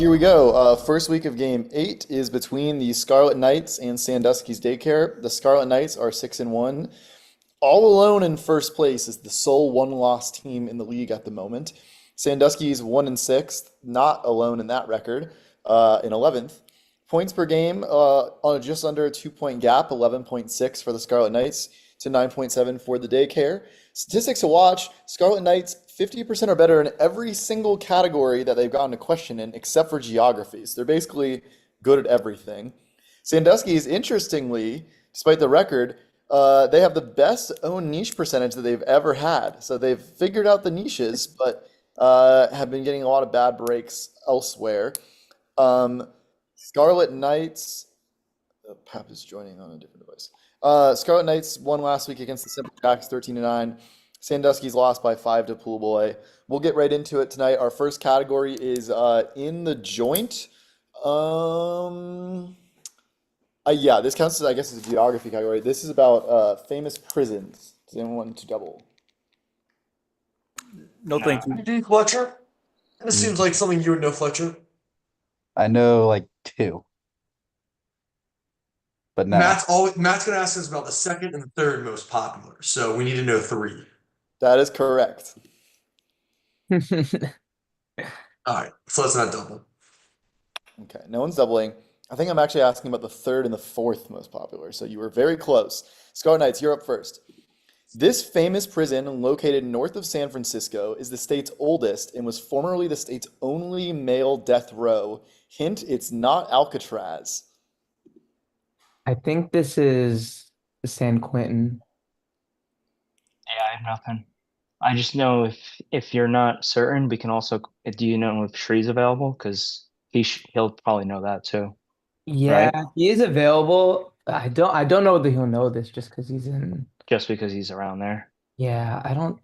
Here we go. First week of game 8 is between the Scarlet Knights and Sandusky's Daycare. The Scarlet Knights are 6-1. All alone in first place is the sole one-loss team in the league at the moment. Sandusky's 1-6, not alone in that record, in 11th. Points per game on just under a 2-point gap, 11.6 for the Scarlet Knights to 9.7 for the Daycare. Statistics to watch: Scarlet Knights 50% or better in every single category that they've gotten a question in, except for geography. So they're basically good at everything. Sandusky's, interestingly, despite the record, they have the best own niche percentage that they've ever had. So they've figured out the niches, but have been getting a lot of bad breaks elsewhere. Scarlet Knights, Pap is joining on a different device. Scarlet Knights won last week against the Simple Jacks 13-9. Sandusky's lost by 5 to Pool Boy. We'll get right into it tonight. Our first category is in the joint. Yeah, this counts as, I guess, as a geography category. This is about famous prisons. Does anyone want to double? No, thank you. Do Fletcher? This seems like something you would know, Fletcher. I know like 2. But no. Matt's gonna ask us about the second and the third most popular, so we need to know 3. That is correct. All right, so let's not double. Okay, no one's doubling. I think I'm actually asking about the third and the fourth most popular, so you were very close. Scarlet Knights, you're up first. This famous prison, located north of San Francisco, is the state's oldest and was formerly the state's only male death row. Hint, it's not Alcatraz. I think this is the San Quentin. Yeah, I have nothing. I just know if you're not certain, we can also. Do you know if Shree's available? Because he'll probably know that too. Yeah, Right? he is available. I don't know that he'll know this just because he's in. Just because he's around there. Yeah, I don't.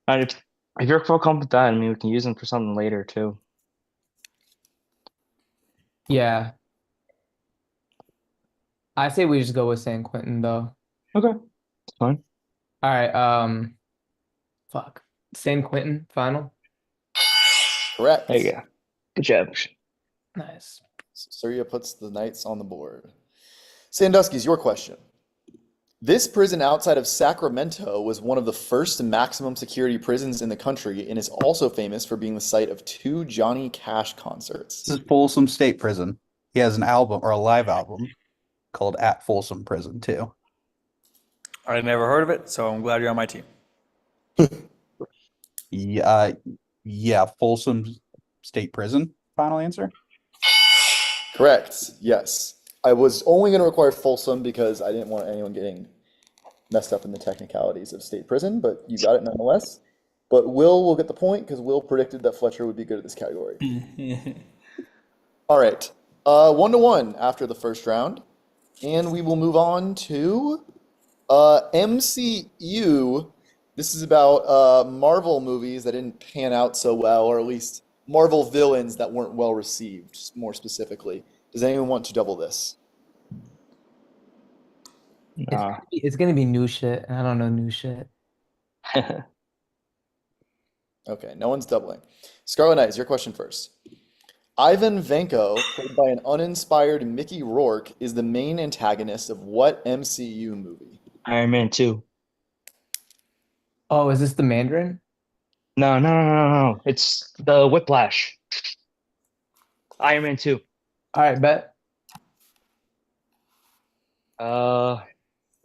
If you're comfortable with that, I mean, we can use him for something later too. Yeah, I say we just go with San Quentin though. Okay, it's fine. All right. Fuck. San Quentin final. Correct. There you go. Good job. Nice. Surya puts the Knights on the board. Sandusky's, your question. This prison outside of Sacramento was one of the first maximum security prisons in the country and is also famous for being the site of 2 Johnny Cash concerts. This is Folsom State Prison. He has an album or a live album called At Folsom Prison too. I never heard of it, so I'm glad you're on my team. Yeah, Folsom State Prison. Final answer. Correct. Yes. I was only going to require Folsom because I didn't want anyone getting messed up in the technicalities of state prison, but you got it nonetheless. But Will will get the point because Will predicted that Fletcher would be good at this category. All right. 1-1 after the first round. And we will move on to MCU. This is about Marvel movies that didn't pan out so well, or at least Marvel villains that weren't well received, more specifically. Does anyone want to double this? It's gonna be new shit, and I don't know new shit. Okay, no one's doubling. Scarlet Knights, your question first. Ivan Vanko, played by an uninspired Mickey Rourke, is the main antagonist of what MCU movie? Iron Man 2. Oh, is this the Mandarin? No. It's the Whiplash. Iron Man 2. All right, bet. Oh,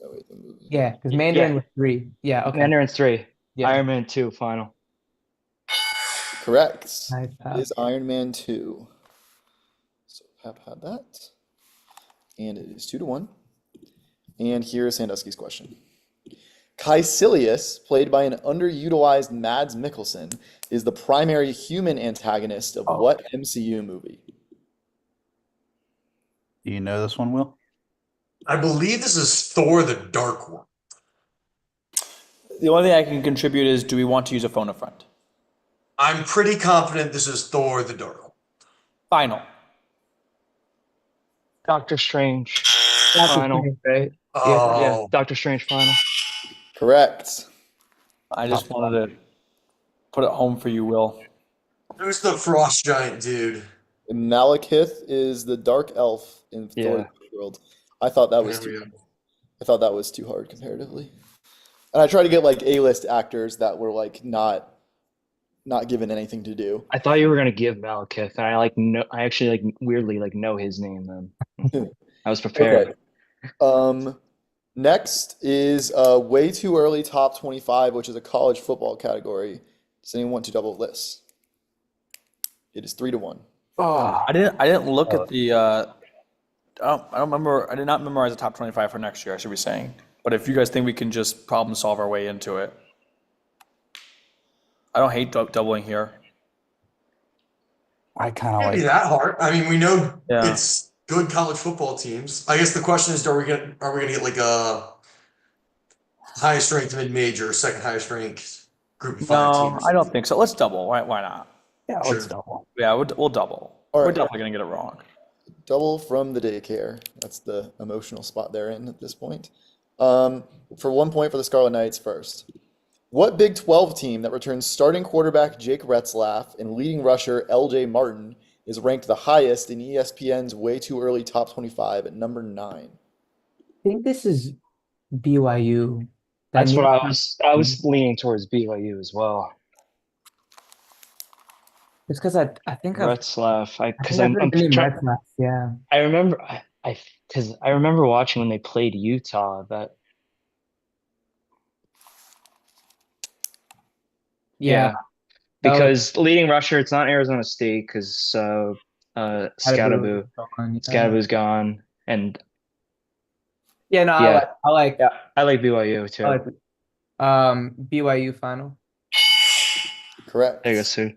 wait, the movie. Yeah, because Mandarin Yeah. was 3. Yeah, okay. Mandarin 3. Yeah. Iron Man 2 final. Correct. Nice, It Pap. is Iron Man 2. So Pap had that. And it is 2-1. And here is Sandusky's question. Caecilius, played by an underutilized Mads Mikkelsen, is the primary human antagonist of what MCU movie? Do you know this one, Will? I believe this is Thor: The Dark World. The only thing I can contribute is, do we want to use a phone a friend? I'm pretty confident this is Thor: The Dark World. Final. Doctor Strange. That's the Final. thing, right? Oh, Yeah, Doctor Strange final. Correct. I just wanted to put it home for you, Will. Who's the frost giant dude? Malekith is the dark elf in Thor: Yeah. The Dark World. I thought that was There we too. go. I thought that was too hard comparatively. And I tried to get like A-list actors that were like not given anything to do. I thought you were gonna give Malekith, and I actually like weirdly like know his name then. I was prepared. Okay. Next is way too early top 25, which is a college football category. Does anyone want to double this? It is 3-1. Oh, I didn't look at the. I don't remember. I did not memorize the top 25 for next year. I should be saying. But if you guys think we can just problem solve our way into it, I don't hate doubling here. I kind of Can't be like. that hard. I mean, we know Yeah. it's good college football teams. I guess the question is, are we gonna get like a highest ranked mid major, or second highest ranked group of five team No, or I don't something? think so. Let's double. Why not? Yeah, let's Sure. double. Yeah, we'll double. All We're right. definitely gonna get it wrong. Double from the daycare. That's the emotional spot they're in at this point. For 1 point for the Scarlet Knights first. What Big 12 team that returns starting quarterback Jake Retzlaff and leading rusher LJ Martin is ranked the highest in ESPN's way too early top 25 at number 9? I think this is BYU. That That's what new I was leaning towards BYU as well. It's because I think Retzlaff, I because think I've heard I'm the name trying. Red Sox. Yeah. I remember because I remember watching when they played Utah that Yeah. yeah, That was because leading rusher it's not Arizona State because Adebayo. Scadaboo's gone, and Yeah, no, yeah, I like yeah, I like BYU I too. like BYU final. Correct. There you go, Sue.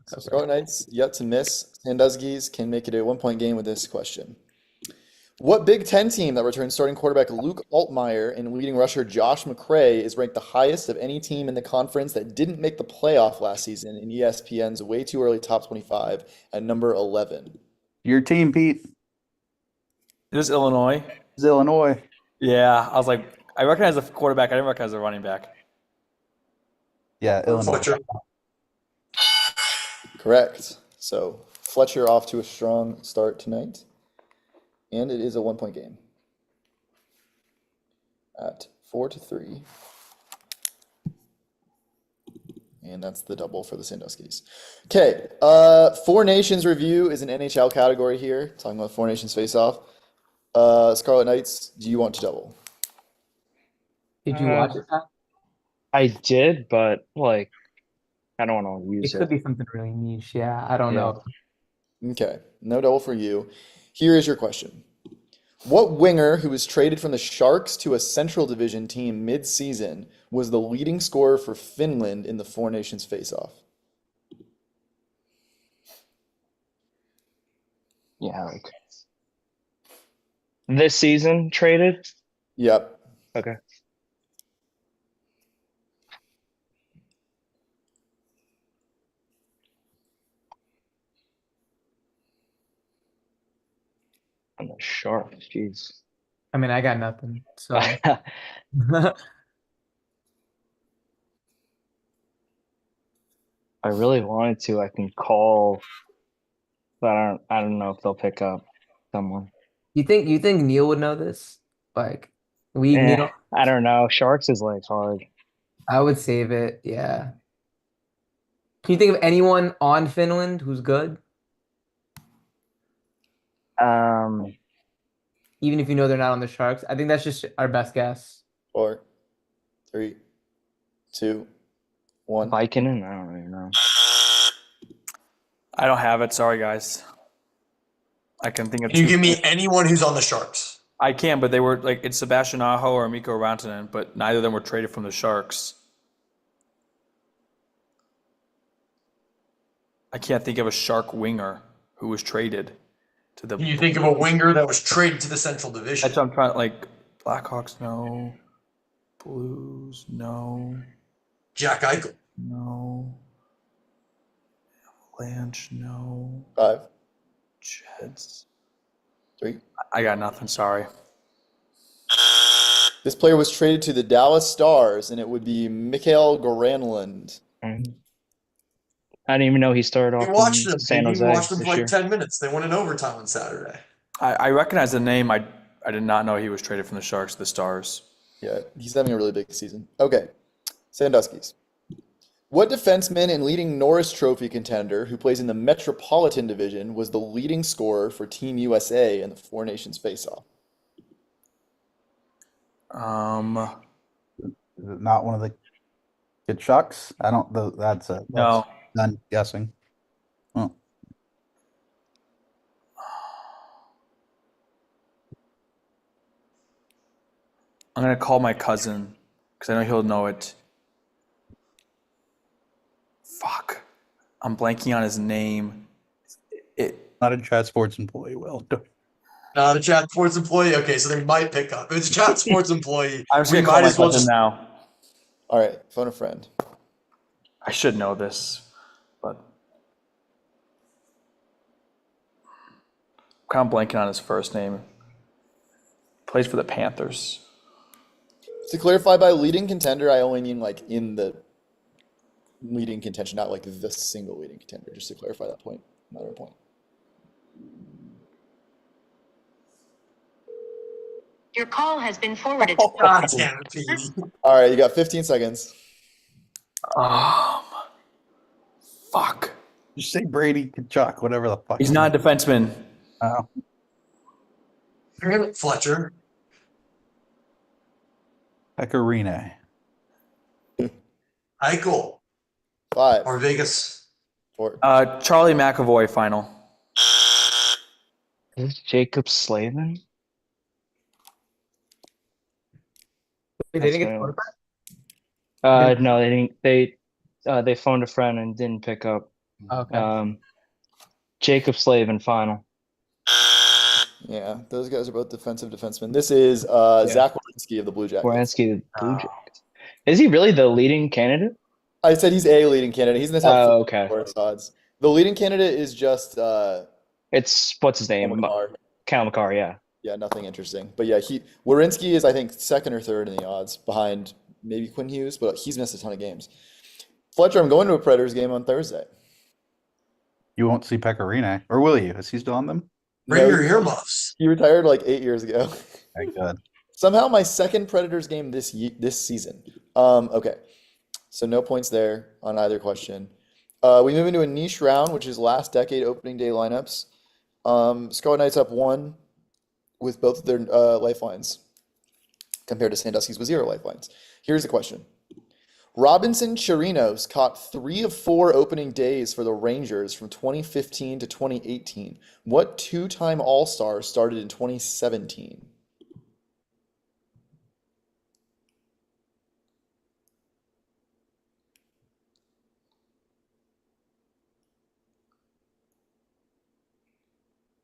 So Scarlet Knights yet to miss. Sandusky's can make it a 1-point game with this question. What Big Ten team that returns starting quarterback Luke Altmaier and leading rusher Josh McCray is ranked the highest of any team in the conference that didn't make the playoff last season in ESPN's way too early top 25 at number 11? Your team, Pete, Is this Illinois? is Illinois. Yeah, I was like, I recognize the quarterback. I didn't recognize the running back. Yeah, Illinois. Fletcher. Correct. So Fletcher off to a strong start tonight. And it is a 1-point game at 4-3. And that's the double for the Sandusky's. Okay, Four Nations review is an NHL category here. Talking about Four Nations face-off. Scarlet Knights, do you want to double? Did you watch it, Pat? I did, but like I don't want to It use could it. be something really niche. Yeah, I don't Yeah. know. Okay, no double for you. Here is your question. What winger who was traded from the Sharks to a Central Division team mid-season was the leading scorer for Finland in the Four Nations face-off? Yeah, like this season traded. Yep. Okay. On the Sharks, jeez. I mean, I got nothing. So I really wanted to. I can call, but I don't know if they'll pick up someone. you think Neil would know this? Like we Neil, I don't know. Sharks is like hard. I would save it. Yeah. Can you think of anyone on Finland who's good? Even if you know they're not on the Sharks. I think that's just our best guess. 4, 3, 2, 1. Vikinen? I don't really know. I don't have it. Sorry, guys. I can think of Can you two. give me anyone who's on the Sharks? I can, but they were like it's Sebastian Aho or Mikko Rantanen, but neither of them were traded from the Sharks. I can't think of a Shark winger who was traded to the. Can you think of a winger that was traded to the Central Division? That's what I'm trying. Like Blackhawks, no. Blues, no, Jack Eichel. no. Avalanche, no. 5, Jets. 3. I got nothing. Sorry. This player was traded to the Dallas Stars, and it would be Mikael Granlund. Mm. I didn't even know he started We off watched in them. San We Jose watched them for this like year. 10 minutes. They went in overtime on Saturday. I recognize the name. I did not know he was traded from the Sharks to the Stars. Yeah, he's having a really big season. Okay, Sandusky's. What defenseman and leading Norris Trophy contender who plays in the Metropolitan Division was the leading scorer for Team USA in the Four Nations face-off? Is it not one of the Kachuk's? I don't. That's No. done guessing. Oh, I'm gonna call my cousin because I know he'll know it. Fuck. I'm blanking on his name. not a chat sports employee. Well, Not a chat sports employee. Okay, so they might pick up. If it's a chat sports employee, I'm just we gonna call might my as well cousin just. now. All right, phone a friend. I should know this, but I'm kind of blanking on his first name. Plays for the Panthers. To clarify, by leading contender, I only mean like in the leading contention, not like the single leading contender. Just to clarify that point, another point. Your call has been forwarded. God damn it, Petey. All right, you got 15 seconds. Fuck. just say Brady Kachuk, whatever the fuck. He's not a defenseman. Oh, Fletcher. Pecorine. Eichel. 5, Or Vegas. 4. Charlie McAvoy final. Is this Jacob Slavin? Wait, they didn't That's get my- photographed? No, they didn't. They phoned a friend and didn't pick up. Okay. Jacob Slavin final. Yeah, those guys are both defensive defensemen. This is Zach Werenski of the Blue Jackets. Wierenski, the Blue Jackets. Is he really the leading candidate? I said he's a leading candidate. He's in the top Oh, 50 okay. worst odds. The leading candidate is just It's what's his name? Omar. Cal McCarr, yeah. Yeah, nothing interesting. But yeah, Werenski is I think second or third in the odds behind maybe Quinn Hughes, but he's missed a ton of games. Fletcher, I'm going to a Predators game on Thursday. You won't see Pecorine, or will you? Is he still on them? Bring No, your earmuffs. he retired like 8 years ago. Thank God. Somehow my second Predators game this season. Okay, so no points there on either question. We move into a niche round, which is last decade opening day lineups. Scarlet Knights up 1 with both of their lifelines compared to Sandusky's with 0 lifelines. Here's the question. Robinson Chirinos caught 3 of 4 opening days for the Rangers from 2015 to 2018. What two-time All-Star started in 2017?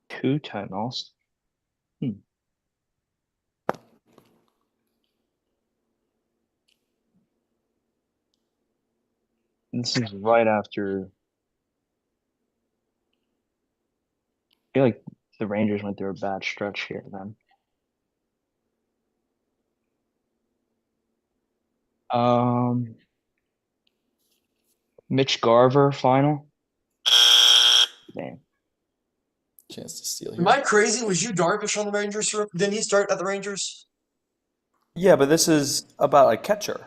Two-time All-Star. This is right after. I feel like the Rangers went through a bad stretch here then. Mitch Garver final. Damn. Chance to steal Am here. I crazy? Was you Darvish on the Rangers? Didn't he start at the Rangers? Yeah, but this is about a catcher.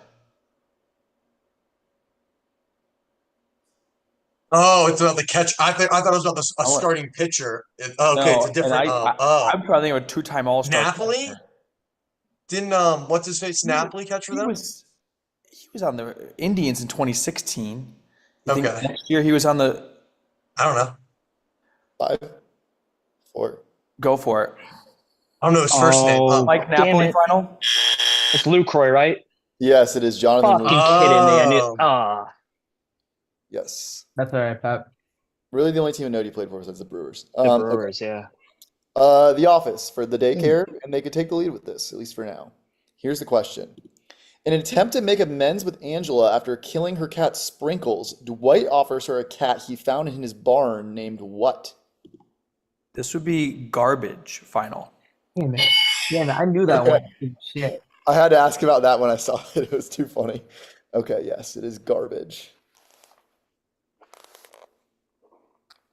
Oh, it's about the catch. I thought it was about a Oh, starting pitcher. Okay, No, it's a and different. I'm trying to think of a two-time All-Star. Napoli? catcher. Didn't what's his face? Napoli catch for He them? was on the Indians in 2016. I think Okay. next year he was on the. I don't know. 5, 4. Go for it. I don't know his first name. Oh, Mike damn Napoli it. final. It's Lucroy, right? Yes, it is Jonathan Fucking Lucroy. kidding me. I Oh. knew. Ah. Yes. That's all right, Pat. Really the only team I know he played for was the Brewers. The Okay. Brewers, yeah. The Office for the Daycare, and they could take the lead with this, at least for now. Here's the question. In an attempt to make amends with Angela after killing her cat Sprinkles, Dwight offers her a cat he found in his barn named what? This would be garbage final. Damn it. Damn it. I knew that Okay. one. Shit. I had to ask about that when I saw it. It was too funny. Okay, yes, it is garbage.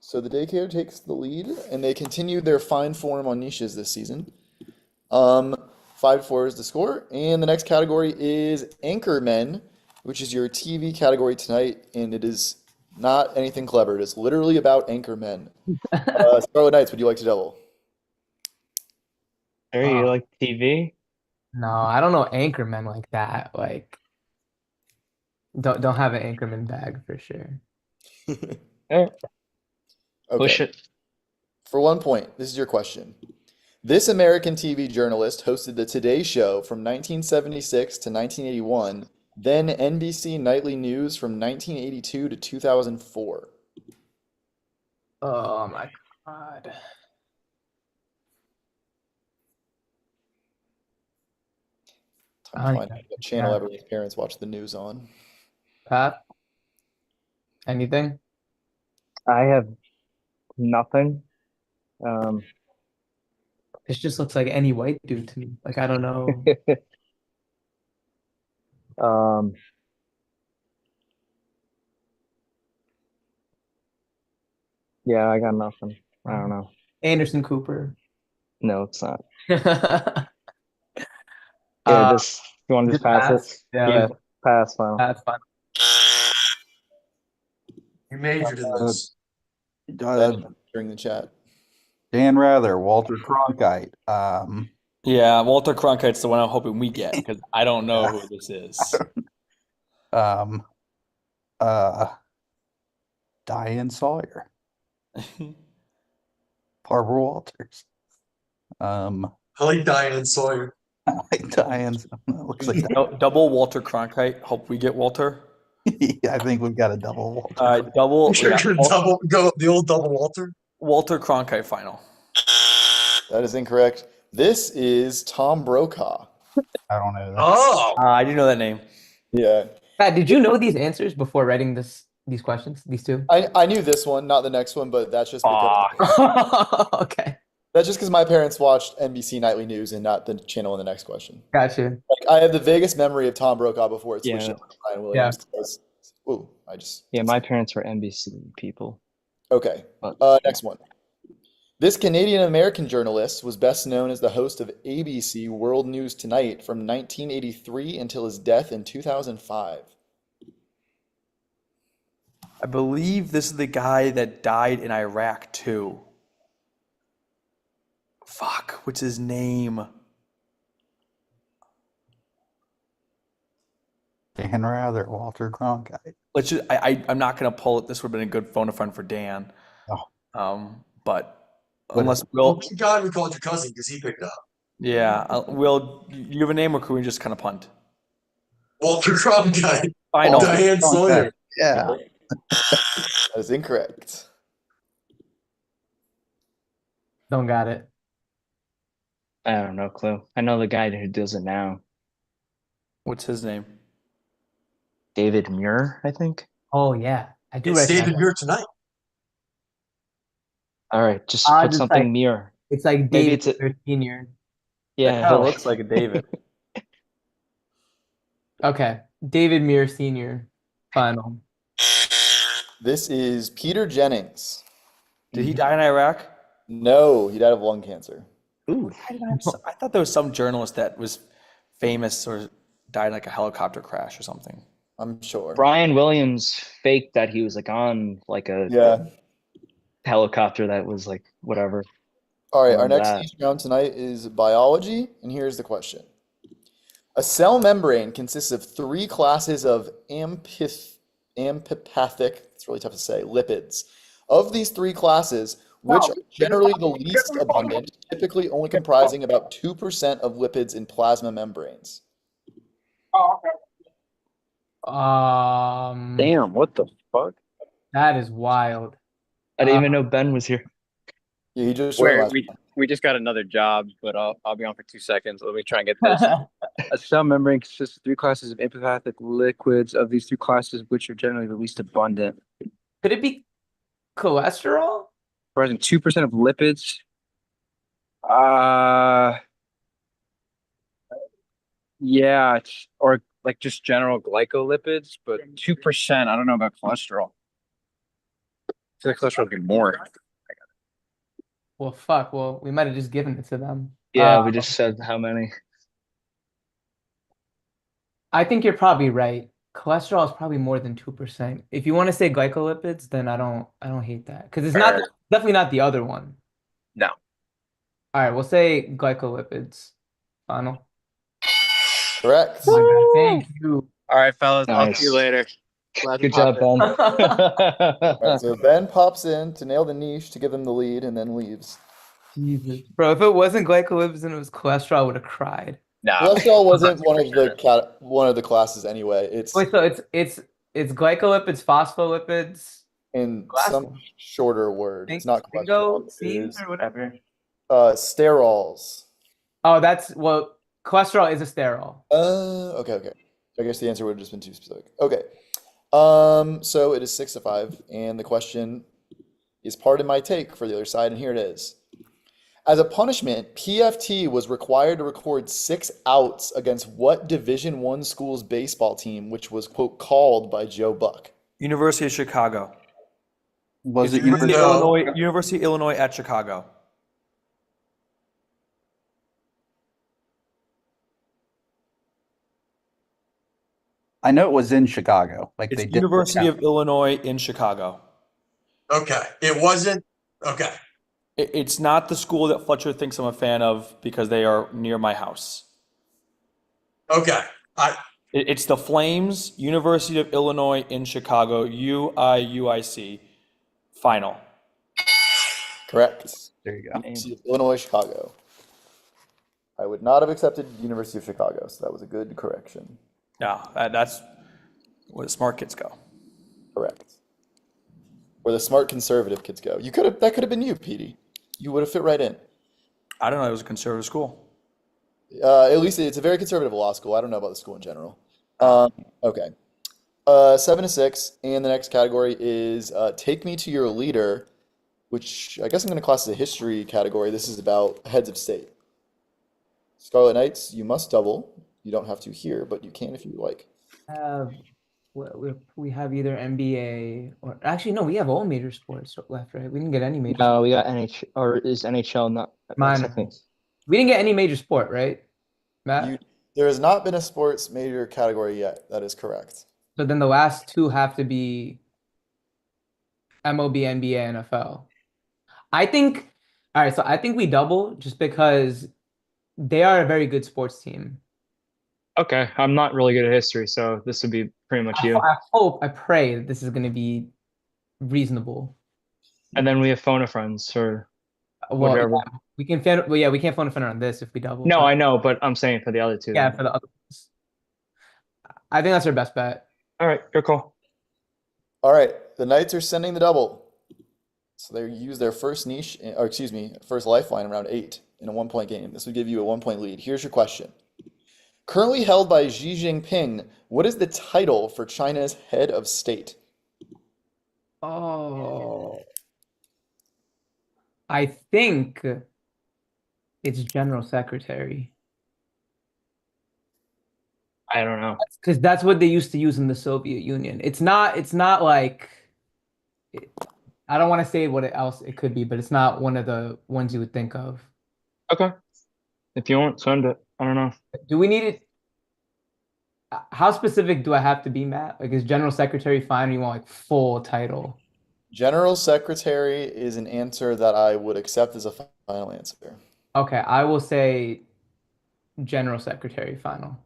So the Daycare takes the lead, and they continue their fine form on niches this season. 5-4 is the score, and the next category is Anchormen, which is your TV category tonight, and it is not anything clever. It is literally about Anchormen. Scarlet Knights, would you like to double? Are you Oh. like TV? No, I don't know Anchorman like that. Like, don't have an Anchorman bag for sure. Eh, push Okay. it. For 1 point, this is your question. This American TV journalist hosted the Today Show from 1976 to 1981, then NBC Nightly News from 1982 to 2004. Oh my God. Time to I find don't out what channel yeah. everyone's parents watch the news on. Pat, anything? I have nothing. Um, This just looks like any white dude to me. Like, I don't know. um, yeah, I got nothing. I don't know. Anderson Cooper. No, it's not. Uh, Yeah, you want to just just pass pass. it? Yeah, Pass, final. that's fine. You majored in Uh, this. During the chat. Dan Rather, Walter Cronkite. Yeah, Walter Cronkite's the one I'm hoping we get because I don't know Yeah. who this is. Um, Diane Sawyer, Barbara Walters. I like Diane Sawyer. I like Diane's. Looks like Double Walter Cronkite. Hope we get Walter. I think we've got a double Walter. All right, double. Sure, Yeah, go the old double Walter. Walter Cronkite final. That is incorrect. This is Tom Brokaw. I don't know that. Oh, I do know that name. Yeah. Pat, did you know these answers before writing these questions? These two? I knew this one, not the next one, but that's just because Okay. that's just because my parents watched NBC Nightly News and not the channel in the next question. Gotcha. Like I have the vaguest memory of Tom Brokaw before it switched Yeah. to Brian Williams. Ooh, I just Yeah, my parents were NBC people. Okay. But Next one. This Canadian American journalist was best known as the host of ABC World News Tonight from 1983 until his death in 2005. I believe this is the guy that died in Iraq too. Fuck, what's his name? Dan Rather, Walter Cronkite. Let's just. I'm not gonna pull it. This would have been a good phone a friend for Dan. But unless Will, thank God we called your cousin because he picked up. yeah, Will, you have a name or can we just kind of punt? Walter Cronkite. Final. Diane Sawyer. Yeah. That is incorrect. Don't got it. I don't know, clue. I know the guy who does it now. What's his name? David Muir, I think. Oh yeah, I do It's recognize David that. Muir tonight. All right, just Ah, put just something like- Muir. It's like Maybe David it's a- Muir Senior. Yeah, That kind of looks like a David. Okay, David Muir Senior. Final. This is Peter Jennings. Did he die in Iraq? No, he died of lung cancer. Ooh. I thought there was some journalist that was famous or died in like a helicopter crash or something. I'm sure. Brian Williams faked that he was like on like a Yeah. helicopter that was like whatever. All right, our Love next that. speech round tonight is biology, and here's the question. A cell membrane consists of 3 classes of amphipathic, it's really tough to say, lipids. Of these 3 classes, which are generally the least abundant, typically only comprising about 2% of lipids in plasma membranes. Damn, what the fuck? That is wild. I didn't even know Ben was here. Yeah, he just joined Where last we just got another job, but I'll be on for 2 seconds. Let me try and get this. A cell membrane consists of 3 classes of amphipathic liquids. Of these 3 classes, which are generally the least abundant, Could it be cholesterol? comprising 2% of lipids. Yeah, or like just general glycolipids, but 2%. I don't know about cholesterol. feel like cholesterol would be more. Well, fuck. Well, we might have just given it to them. Yeah, we just said how many. I think you're probably right. Cholesterol is probably more than 2%. If you want to say glycolipids, then I don't hate that. Because it's not definitely not the other one. No. All right, we'll say glycolipids. Final. Correct. My bad. Thank you. All right, fellas. I'll see you Nice. later. Glad to Good pop job, in. Ben. All right, so Ben pops in to nail the niche to give them the lead and then leaves. Jesus. Bro, if it wasn't glycolipids and it was cholesterol, I would have cried. No. Cholesterol wasn't one of the classes anyway. It's Wait, so it's glycolipids, phospholipids, in last some one. shorter word. It's not cholesterol. It Scenes is or whatever. sterols. Oh, cholesterol is a sterol. Okay. I guess the answer would have just been too specific. Okay. So it is 6-5, and the question is pardon my take for the other side, and here it is. As a punishment, PFT was required to record 6 outs against what Division I school's baseball team, which was, quote, called by Joe Buck? University of Chicago. Was it University of No. Illinois? University of Illinois at Chicago. I know it was in Chicago. Like It's they did. University of Illinois in Chicago. Okay. It wasn't. Okay. It's not the school that Fletcher thinks I'm a fan of because they are near my house. Okay. It's the Flames, University of Illinois in Chicago, UIC. Final. Correct. There you go. University of Illinois, Chicago. I would not have accepted University of Chicago, so that was a good correction. Yeah, that's where the smart kids go. Correct. Where the smart conservative kids go. That could have been you, Petey. You would have fit right in. I don't know. It was a conservative school. At least it's a very conservative law school. I don't know about the school in general. Okay. 7-6, and the next category is Take Me to Your Leader, which I guess I'm going to class as a history category. This is about heads of state. Scarlet Knights, you must double. You don't have to here, but you can if you like. We have either NBA or actually no, we have all major sports left, right? We didn't get any major. No, we got NHL, or is NHL not? Minor. We didn't get any major sport, right, Matt? There has not been a sports major category yet. That is correct. So then the last two have to be MLB, NBA, NFL. I think. All right, so I think we double just because they are a very good sports team. Okay, I'm not really good at history, so this would be pretty much you. I pray that this is going to be reasonable. And then we have phone a friends or Well, whatever. yeah, we can't phone a friend on this if we double. No, but- I know, but I'm saying for the other two. Yeah, for the other ones. I think that's our best bet. All right, your call. All right, the Knights are sending the double. So they use their first first lifeline in round 8 in a 1-point game. This would give you a 1-point lead. Here's your question. Currently held by Xi Jinping, what is the title for China's head of state? Oh, I think it's General Secretary. I don't know. Because that's what they used to use in the Soviet Union. It's not like I don't want to say what else it could be, but it's not one of the ones you would think of. Okay. If you want, send it. I don't know. Do we need it? How specific do I have to be, Matt? Like, is General Secretary fine, or you want like full title? General Secretary is an answer that I would accept as a final answer. Okay, I will say General Secretary final.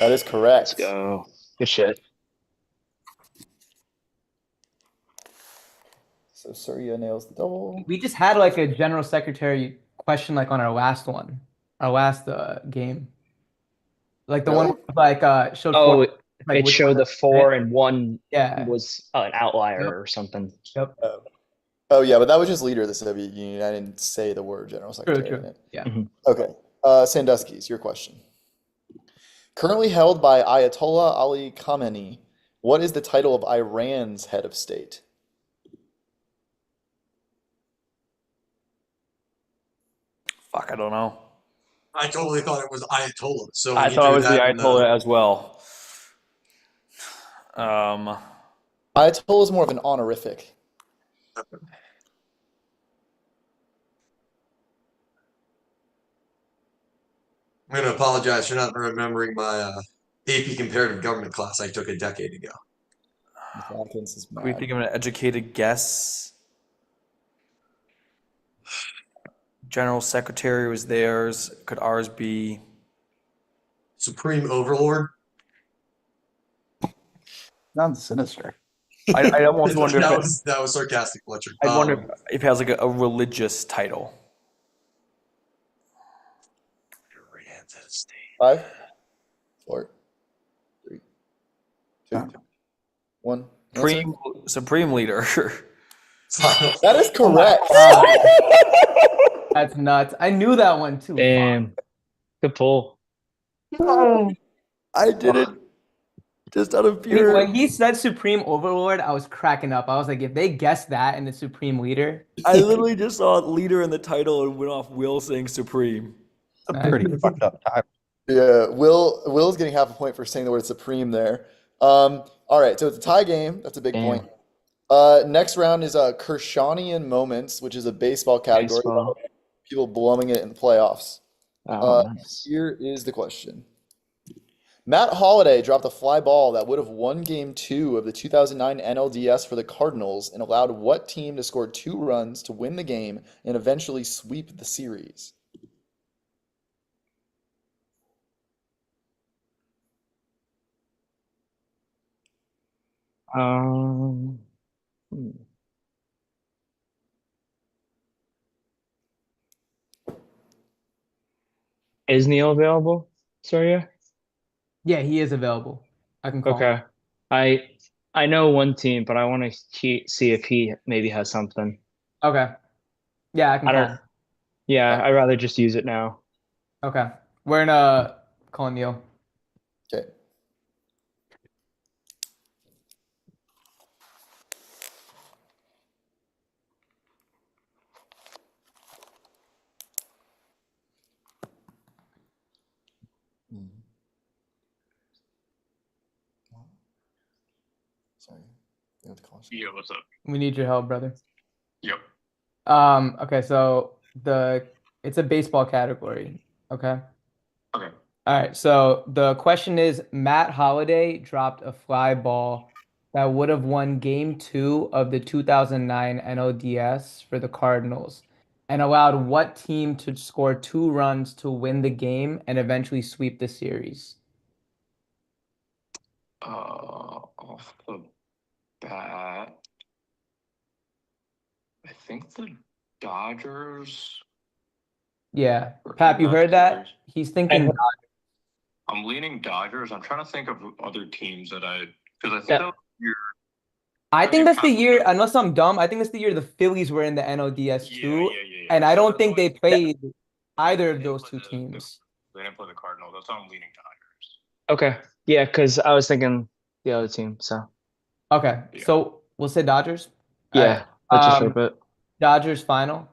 That is correct. Let's go. Good shit. So Surya nails the double. We just had like a General Secretary question like on our last game. Like the Really? one like showed Oh, four, like, it which showed one- the 4 and 1 Yeah. was an outlier Yep. or something. Yep. Oh yeah, but that was just leader of the Soviet Union. I didn't say the word General Secretary True. in it. Yeah. Mhm. Okay. Sandusky's your question. Currently held by Ayatollah Ali Khamenei, what is the title of Iran's head of state? Fuck, I don't know. I totally thought it was Ayatollah. So I when you thought it threw was the that in Ayatollah as well. Ayatollah is more of an honorific. I'm going to apologize for not remembering my AP comparative government class I took a decade ago. Miss Atkins is Can we mad. think of an educated guess? General Secretary was theirs. Could ours be? Supreme Overlord. Sounds sinister. I almost wonder if that was sarcastic, Fletcher. I'd wonder if it has like a religious title. 5, 4, 3, 2, Oh. 1. Answer? Supreme Leader. That is correct. That's nuts. I knew that one too. Damn. Good pull. I did it just out of Fuck. pure. When he said Supreme Overlord, I was cracking up. I was like, if they guessed that and the Supreme Leader, I literally just saw leader in the title and went off Will saying Supreme. It's a pretty fucked up time. Yeah, Will's getting half a point for saying the word supreme there. All right, so it's a tie game. That's a big Damn. point. Next round is Kershawnian moments, which is a baseball category. Baseball. People blowing it in the playoffs. Oh, nice. Here is the question. Matt Holliday dropped a fly ball that would have won Game 2 of the 2009 NLDS for the Cardinals and allowed what team to score 2 runs to win the game and eventually sweep the series? Hmm. Is Neil available? Sorry. yeah, he is available. I can call him. Okay. I know one team, but I want to see if he maybe has something. Okay. Yeah, I can I call don't. him. Yeah, I'd rather just use it now. Okay. We're in calling Neil. Okay. Sorry. You have to call us. Yeah, what's up? We need your help, brother. Yep. Okay, so it's a baseball category. Okay. Okay. All right, so the question is Matt Holliday dropped a fly ball that would have won Game 2 of the 2009 NLDS for the Cardinals and allowed what team to score 2 runs to win the game and eventually sweep the series? Off the bat, I think the Dodgers. Yeah. Or Pap, you not heard that? Dodgers. He's thinking And- I'm leaning Dodgers. I'm trying to think of other teams because I think Yeah. that was your. I think that's the Okay. year, unless I'm dumb, I think that's the year the Phillies were in the NLDS Yeah, too. yeah. And I So don't that's think why- they played either of They those didn't two play the- teams. They didn't play the Cardinals. That's why I'm leaning Dodgers. Okay. Yeah, because I was thinking the other team. So Okay, Yeah. so we'll say Dodgers. All yeah, right. let's just flip it. Dodgers final.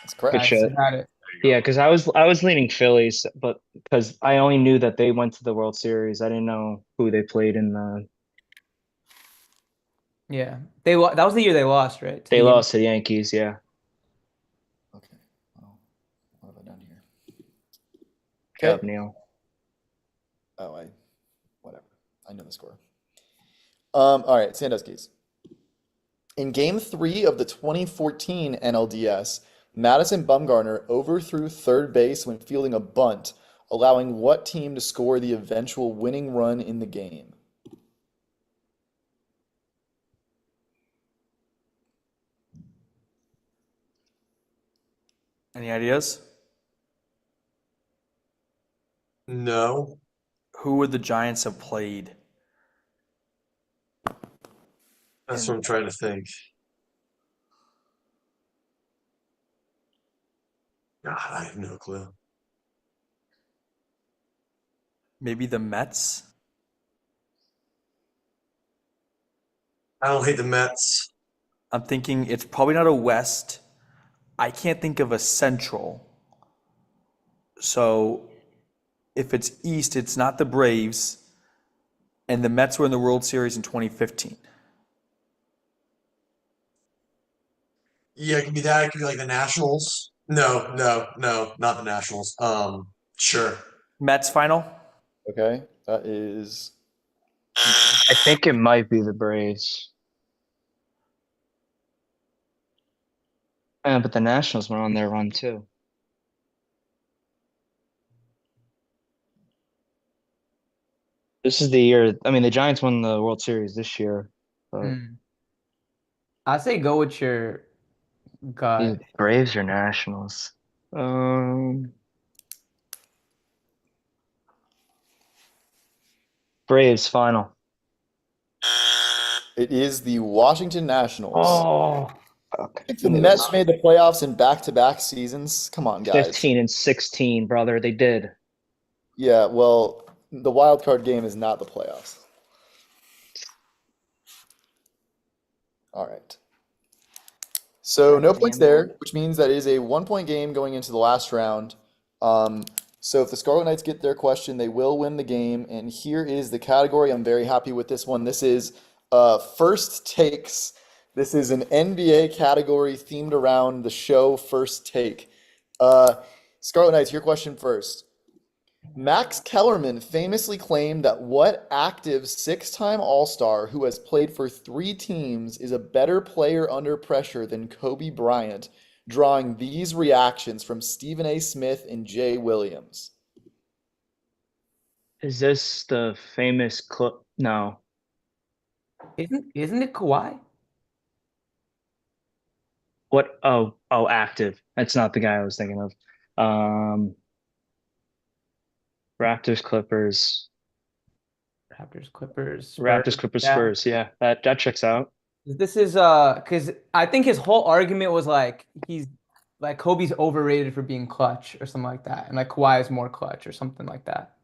That's correct. Good Nice, shit. you got it. There you go. Yeah, because I was leaning Phillies, but because I only knew that they went to the World Series, I didn't know who they played in the. Yeah, that was the year they lost, right? To They the lost to the Yankees. Yeah. Okay. Well, what have I done here? Good job, Okay. Neil. Oh, whatever. I know the score. All right, Sandusky's. In Game 3 of the 2014 NLDS, Madison Bumgarner overthrew third base when fielding a bunt, allowing what team to score the eventual winning run in the game? Any ideas? No. Who would the Giants have played? That's what I'm trying to think. God, I have no clue. Maybe the Mets? I don't hate the Mets. I'm thinking it's probably not a West. I can't think of a Central. So if it's East, it's not the Braves. And the Mets were in the World Series in 2015. Yeah, it could be that. It could be like the Nationals. No, not the Nationals. Sure. Mets final? Okay, that is I think it might be the Braves. But the Nationals were on their run too. This is the year. I mean, the Giants won the World Series this year. But Hmm. I say go with your gut. either Braves or Nationals. Braves final. it is the Washington Nationals. Oh, fuck. If the Mets made the playoffs in back-to-back seasons, come on, guys. 15 and 16, brother. They did. Yeah, well, the wild card game is not the playoffs. All right. So no points there, which means that it is a 1-point game going into the last round. So if the Scarlet Knights get their question, they will win the game. And here is the category. I'm very happy with this one. This is first takes. This is an NBA category themed around the show First Take. Scarlet Knights, your question first. Max Kellerman famously claimed that what active 6-time All-Star who has played for 3 teams is a better player under pressure than Kobe Bryant, drawing these reactions from Stephen A. Smith and Jay Williams. Is this the famous clip? No. Isn't it Kawhi? What? Oh, active. That's not the guy I was thinking of. Raptors, Clippers. Raptors, Clippers, Raptors, Spurs. Clippers, Yeah. Spurs. Yeah, that checks out. This is because I think his whole argument was like he's like Kobe's overrated for being clutch or something like that, and like Kawhi is more clutch or something like that.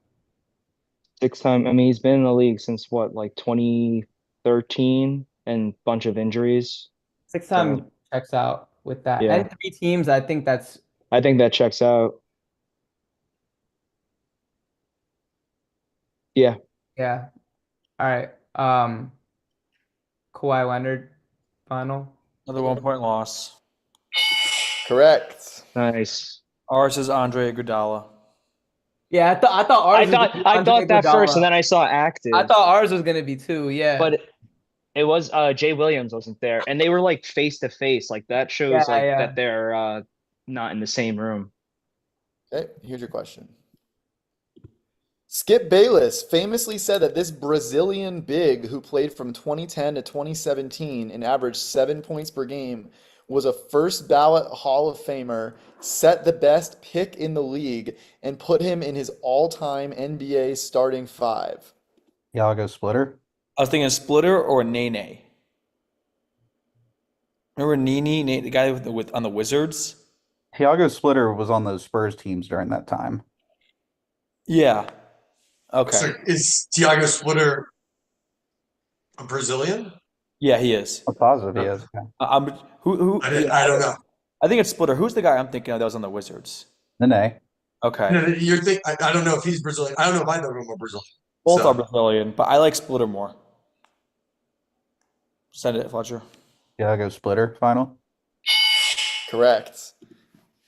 6-time. I mean, he's been in the league since what, like 2013, and bunch of injuries. 6-time checks out with that. Yeah. And 3 teams, I think that's I think that checks out. Yeah. yeah. All right. Kawhi Leonard final. Another 1-point loss. Correct. Nice. Ours is Andre Iguodala. Yeah, I thought ours. I thought that first, and then I saw active. I thought ours was gonna be 2. Yeah. But it was Jay Williams wasn't there, and they were like face to face. Like that shows that they're not in the same room. Okay, here's your question. Skip Bayless famously said that this Brazilian big who played from 2010 to 2017 and averaged 7 points per game was a first ballot Hall of Famer, set the best pick in the league, and put him in his all-time NBA starting 5. Iago Splitter. I was thinking Splitter or Nene. Remember Nene, the guy with on the Wizards? Iago Splitter was on those Spurs teams during that time. Yeah. Okay. So is Thiago Splitter a Brazilian? Yeah, he is. I'm positive he is. Who? I don't know. I think it's Splitter. Who's the guy I'm thinking of that was on the Wizards? Nene. Okay. No, you're I don't know if he's Brazilian. I don't know if I know him or Brazilian. Both So- are Brazilian, but I like Splitter more. Send it, Fletcher. Iago Splitter final. Correct.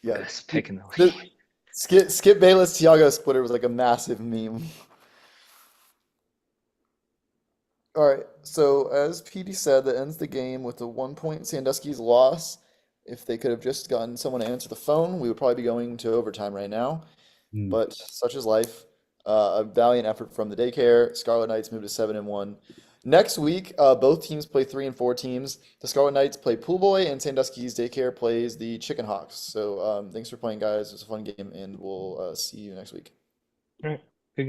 Yeah. Best pick in the league. Skip Bayless Thiago Splitter was like a massive meme. All right, so as Petey said, that ends the game with a 1-point Sandusky's loss. If they could have just gotten someone to answer the phone, we would probably be going to overtime right now. But such is life. A valiant effort from the Daycare. Scarlet Knights moved to 7-1. Next week, both teams play 3 and 4 teams. The Scarlet Knights play Pool Boy, and Sandusky's Daycare plays the Chicken Hawks. So thanks for playing, guys. It was a fun game, and we'll see you next week. All right.